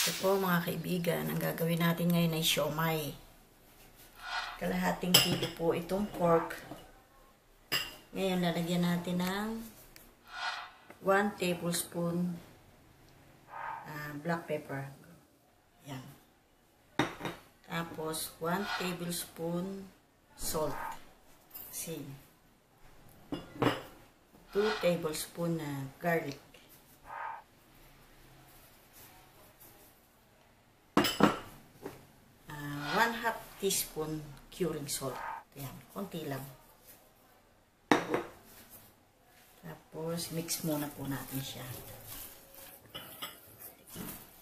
Ito po mga kaibigan, ang gagawin natin ngayon ay siomai. Kalahating kilo po itong pork. Ngayon lalagyan natin ng 1 tablespoon black pepper. Yan. Tapos 1 tablespoon salt. Asin. 2 tablespoon na garlic. 1/2 teaspoon curing salt. Ayan, konti lang. Tapos, mix muna po natin siya.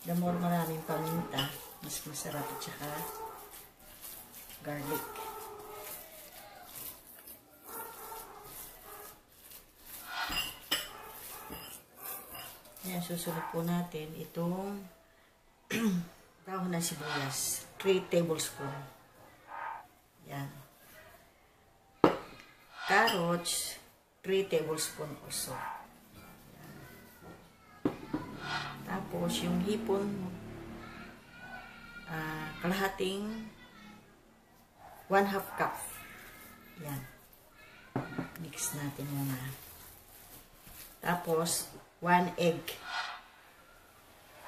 The more maraming paminta, mas masarap at saka garlic. Ayan, susunod po natin itong dahon ng sibuyas. 3 tablespoon. Yan. Carrots, 3 tablespoon also. Yan. Tapos, yung hipon, kalahating 1/2 cup. Yan. Mix natin muna. Tapos, 1 egg.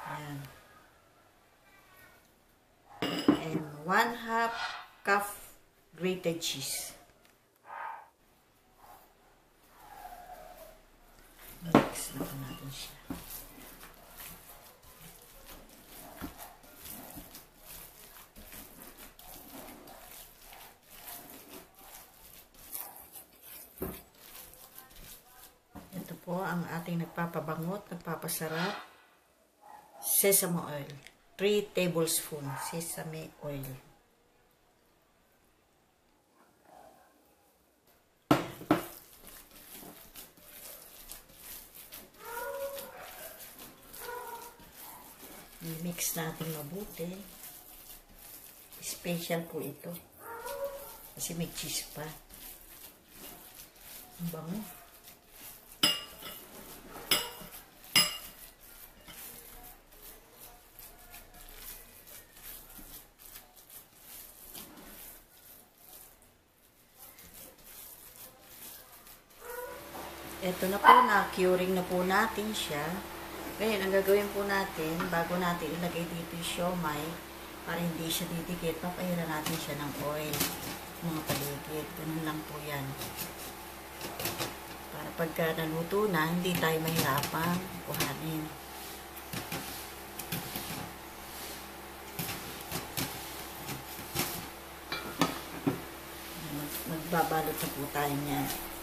Yan. And 1/2 cup grated cheese. Mix na po natin siya. Ito po ang ating nagpapabangot, nagpapasarap. Sesame oil. 3 tablespoon sesame oil. I-mix natin mabuti. Special po ito. Kasi may cheese pa. Ang bango. Ito na po, na-curing na po natin siya. Ngayon, ang gagawin po natin, bago natin ilagay dito yung siomai, para hindi siya didikit, papahiran natin siya ng oil. Mga paligid. Ganun lang po yan. Para pagka naluto na, hindi tayo mahirapan kuhanin. Magbabalot na po tayo niyan.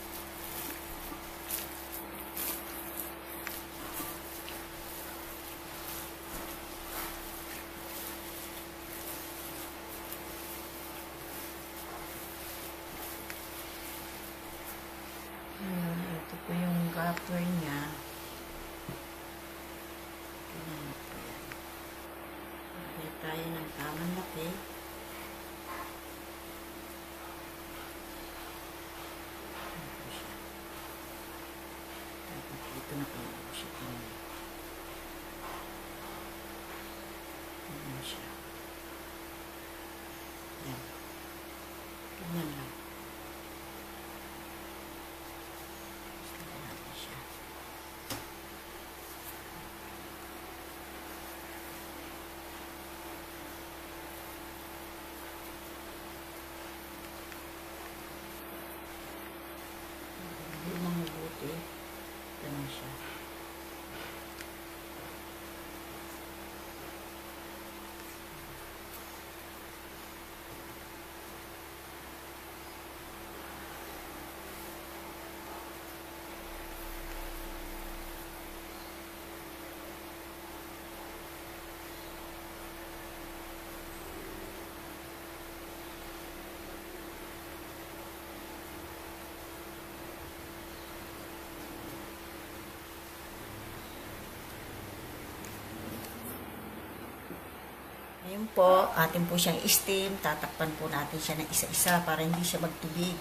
Ito po yung wrapper niya. Lagay tayo ng tamang laki. Ito na po siya. Ayan siya. Ayan. Ganyan lang. Ganun siya. Ngayon po, atin po siyang steam. Tatakpan po natin siya ng isa-isa para hindi siya magtubig.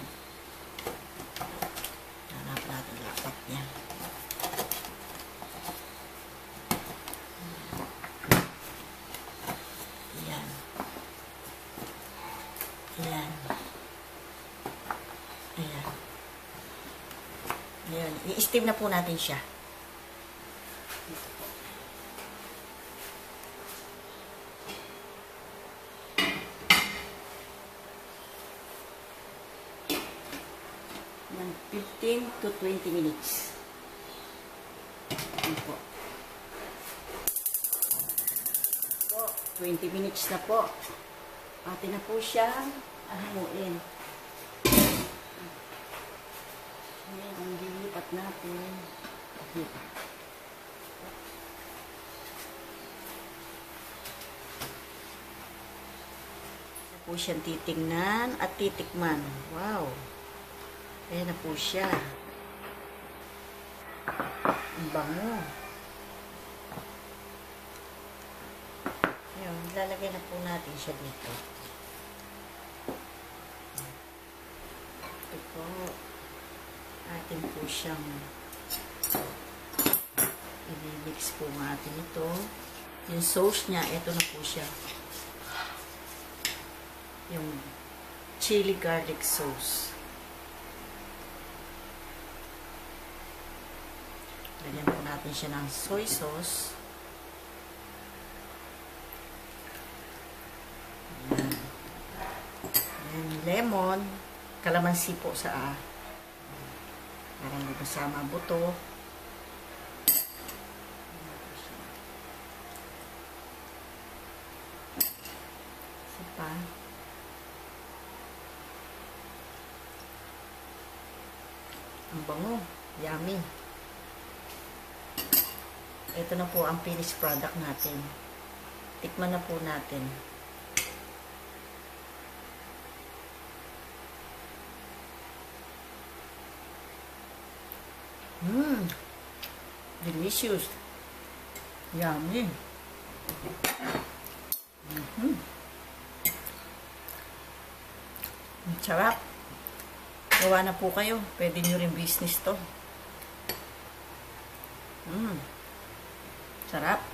Hanap natin lapat niya. I-steam na po natin siya. Ng 15 to 20 minutes. Ayan po. 20 minutes na po. Atin na po siyang ahamuin. Ayan, ang lilipat natin. Okay. Ayan po siyang titingnan at titikman. Wow! Ayan na po siya. Ang bango. Ayan, lalagay na po natin siya dito. Ito po. Atin po siyang i-mix po natin ito. Yung sauce niya, ito na po siya. Yung chili garlic sauce. Lagyan po natin siya ng soy sauce. Ayan. Ayan, lemon. Kalamansi po sa para hindi masama buto. Isa pa. Ang bango. Yummy. Ito na po ang finished product natin. Tikman na po natin. Delicious. Yummy. Ang sarap. Gawa na po kayo. Pwede nyo rin business to. Sarap.